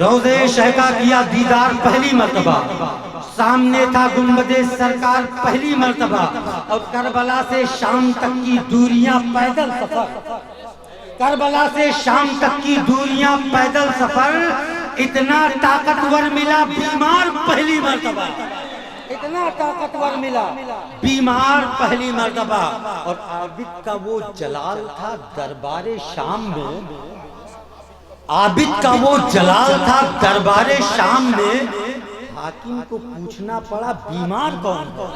روضے شہ کا کیا دیدار پہلی مرتبہ، سامنے تھا گنبد سرکار پہلی مرتبہ، اور کربلا سے شام تک کی دوریاں پیدل سفر، کربلا سے شام تک کی دوریاں پیدل سفر، اتنا طاقتور ملا بیمار پہلی مرتبہ، اتنا طاقتور ملا بیمار پہلی مرتبہ، اور عابد کا وہ جلال تھا دربار شام میں، عابد کا وہ جلال تھا دربار شام میں، حاکم کو پوچھنا پڑا بیمار کون ہے،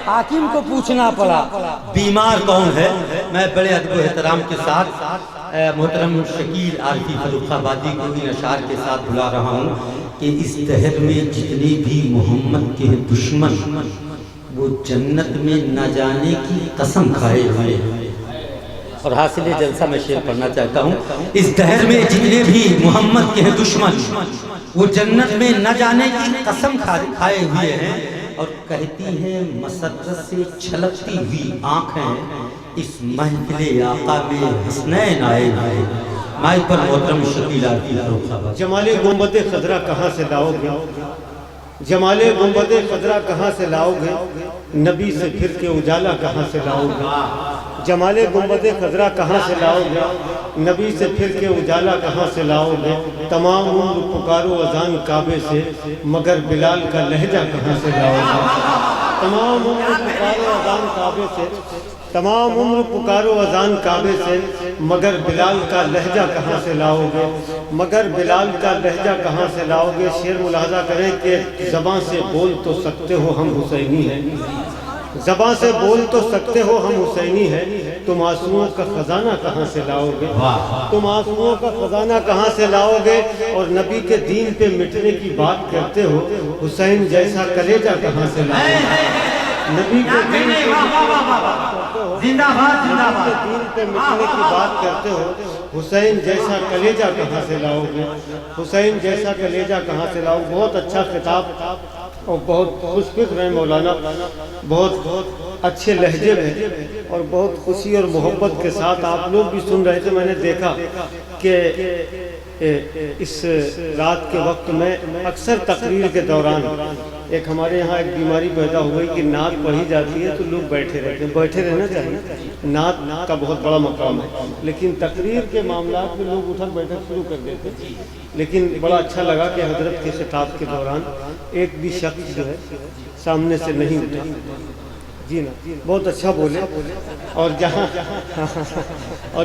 حاکم کو پوچھنا پڑا بیمار کون ہے۔ میں بڑے ادب و احترام کے ساتھ محترم شکیل عارفی فروخ آبادی کو ان اشعار کے ساتھ بلا رہا ہوں کہ اس دہر میں جتنے بھی محمد کے دشمن وہ جنت میں نہ جانے کی قسم کھائے ہوئے ہیں، اور حاصل جلسہ میں شعر پڑھنا چاہتا ہوں۔ اس دہر میں جتنے بھی محمد کے دشمن وہ جنت میں نہ جانے کی قسم کھائے ہوئے ہیں، اور کہتی ہیں مسرت سے چھلکتی ہوئی آنکھیں اس محفل آقا میں حسنین آئے ہوئے۔ مائک پر محترم شکیل عارفی فروخ آبادی۔ جمال گنبد خضرا کہاں سے لاؤ گے، جمال گنبد خضرا کہاں سے لاؤ گے، نبی سے پھر کے اجالا کہاں سے لاؤ گے، جمال گنبد خضرا کہاں سے لاؤ گے، نبی سے پھر کے اجالا کہاں سے لاؤ گے، تمام عمر پکارو اذان کعبے سے مگر بلال کا لہجہ کہاں سے لاؤ گے، تمام عمر پکارو اذان کعبے سے، تمام عمر پکارو اذان کعبے سے مگر بلال کا لہجہ کہاں سے لاؤ گے، مگر بلال کا لہجہ کہاں سے لاؤ گے۔ شعر ملاحظہ کریں کہ زبان سے بول تو سکتے ہو ہم حسینی ہیں، زبان سے بول تو سکتے ہو ہم حسینی ہیں، تم آنسوؤں کا خزانہ کہاں سے لاؤ گے، تم آنسوؤں کا خزانہ کہاں سے لاؤ گے، اور نبی کے دین پہ مٹنے کی بات کرتے ہو حسین جیسا کلیجہ کہاں سے لاؤ گے، نبی کے دین پہ مٹنے کی بات کرتے ہو حسین جیسا کلیجہ کہاں سے لاؤ گے، حسین جیسا کلیجہ کہاں سے لاؤ گے۔ بہت اچھا خطاب اور بہت خوش فکر ہے مولانا، بہت اچھے لہجے میں اور بہت خوشی اور محبت کے ساتھ آپ لوگ بھی سن رہے تھے۔ میں نے دیکھا کہ اس رات کے وقت میں اکثر تقریر کے دوران ایک ہمارے یہاں ایک بیماری پیدا ہوئی کہ نعت پڑھی جاتی ہے تو لوگ بیٹھے رہتے ہیں، بیٹھے رہنا چاہیے، نعت کا بہت بڑا مقام ہے، لیکن تقریر کے معاملات میں لوگ اٹھک بیٹھک شروع کر دیتے ہیں۔ لیکن بڑا اچھا لگا کہ حضرت کے خطاب کے دوران ایک بھی شخص جو ہے سامنے سے نہیں اٹھا، جی نا، بہت اچھا بولے۔ اور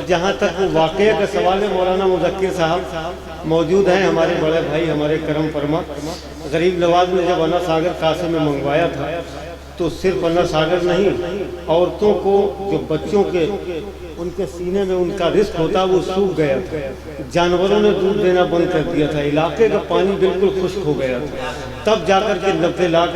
جہاں تک وہ واقعہ کا سوال ہے، مولانا مذکر صاحب موجود ہیں، ہمارے بڑے بھائی، ہمارے کرم فرما۔ غریب نواز نے جب انا ساگر قاسم میں منگوایا تھا تو صرف انا ساگر نہیں، عورتوں کو جو بچوں کے ان کے سینے میں ان کا رزق ہوتا وہ سوکھ گیا تھا، جانوروں نے دودھ دینا بند کر دیا تھا، علاقے کا پانی بالکل خشک ہو گیا تھا، تب جا کر کے 90 لاکھ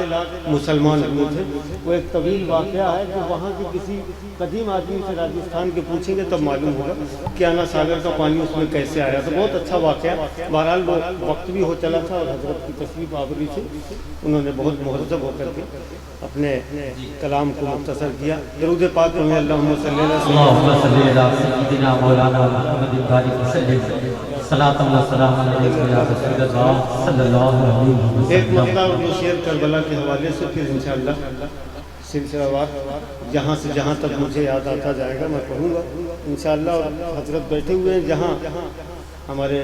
مسلمان ہوئے تھے۔ وہ ایک طویل واقعہ ہے کہ وہاں کے کسی قدیم آدمی سے راجستھان کے پوچھیں گے تب معلوم ہوگا کہ انا ساگر کا پانی اس میں کیسے آیا تھا۔ بہت اچھا واقعہ۔ بہرحال وہ وقت بھی ہو چلا تھا اور حضرت کی تشریف آوری سے انہوں نے بہت مہذب ہو کر کے اپنے کلام کو مختصر کیا۔ درود پاک میں اللہم صلی اللہ سیدنا مولانا محمد بارک وسلم صلاۃ و سلام علیہ رسول اللہ صلی اللہ علیہ وسلم۔ ایک مطلب جو شعر کربلا کے حوالے سے پھر انشاءاللہ سلسلہ وار جہاں سے جہاں تک مجھے یاد آتا جائے گا میں پڑھوں گا انشاءاللہ۔ اور حضرت بیٹھے ہوئے ہیں جہاں ہمارے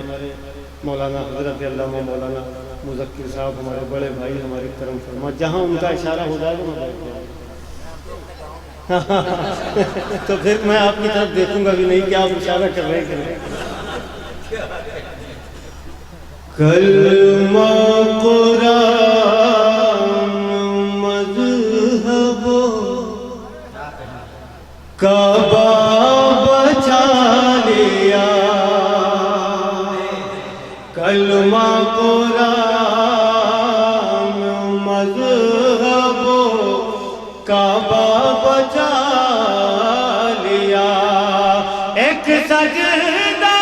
مولانا حضرت علامہ مولانا مذکر صاحب ہمارے بڑے بھائی ہمارے کرم فرما، جہاں ان کا اشارہ ہو جائے گا میں بیٹھ جاؤں تو پھر میں آپ کی طرف دیکھوں گا بھی نہیں کہ آپ اشارہ کر رہے ہیں۔ کلمہ قرآن مذہب کعبہ بچا لیا، کلمہ قرآن مذہب کعبہ بچا لیا، ایک سجدہ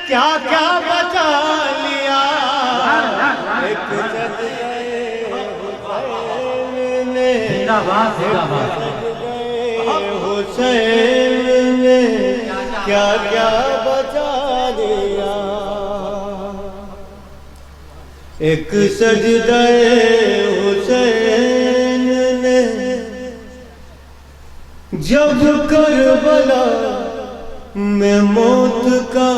کیا کیا بچا لیا، ایک سجدہ حسین نے حسین نے کیا کیا بچا دیا، ایک سجدہ حسین نے جب کربلا میں موت کا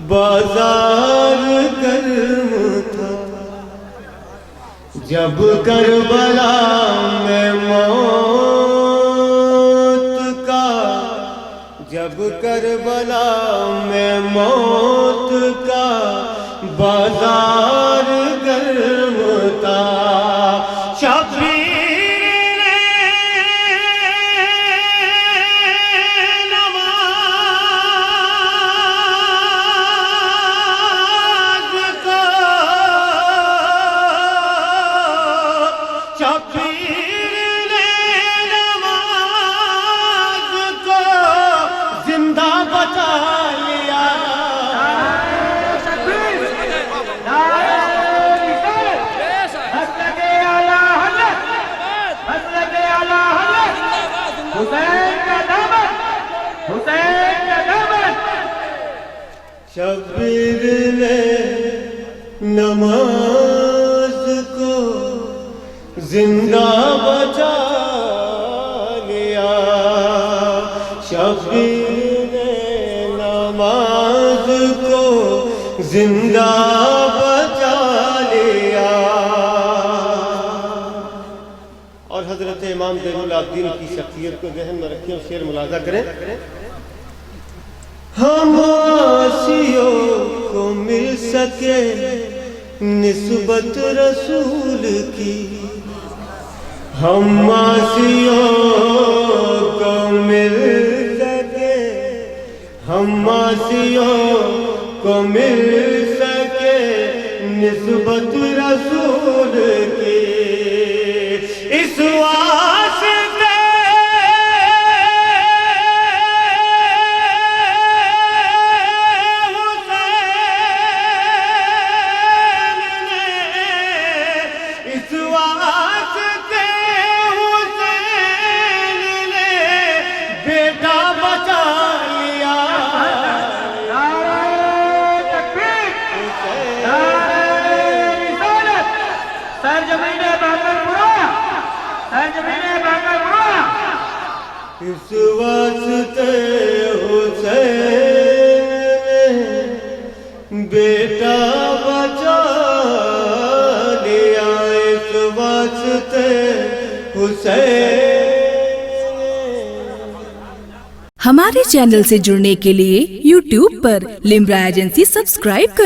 بازار گرم تھا، جب کربلا میں موت کا، جب کربلا میں موت کا بازار گرم تھا، شبیر نے نماز کو، شبیر نے نماز کو زندہ بچا لیا، شبیر نے نماز کو زندہ بچا لیا، شبیر نے نماز کو زندہ بچا لیا۔ اور حضرت امام زین العابدین کی شخصیت کو ذہن میں رکھیں اور شعر ملاحظہ کریں۔ ہم عاصیوں کو مل سکے نسبت رسول کی، ہم عاصیوں کو مل سکے، ہم عاصیوں کو مل سکے نسبت رسول کی، اس واسطے اس واسطے حسین نے بیٹا بچا لیا، اس واسطے حسین۔ ہمارے چینل سے جڑنے کے لیے YouTube پر لمرا ایجنسی سبسکرائب کریں۔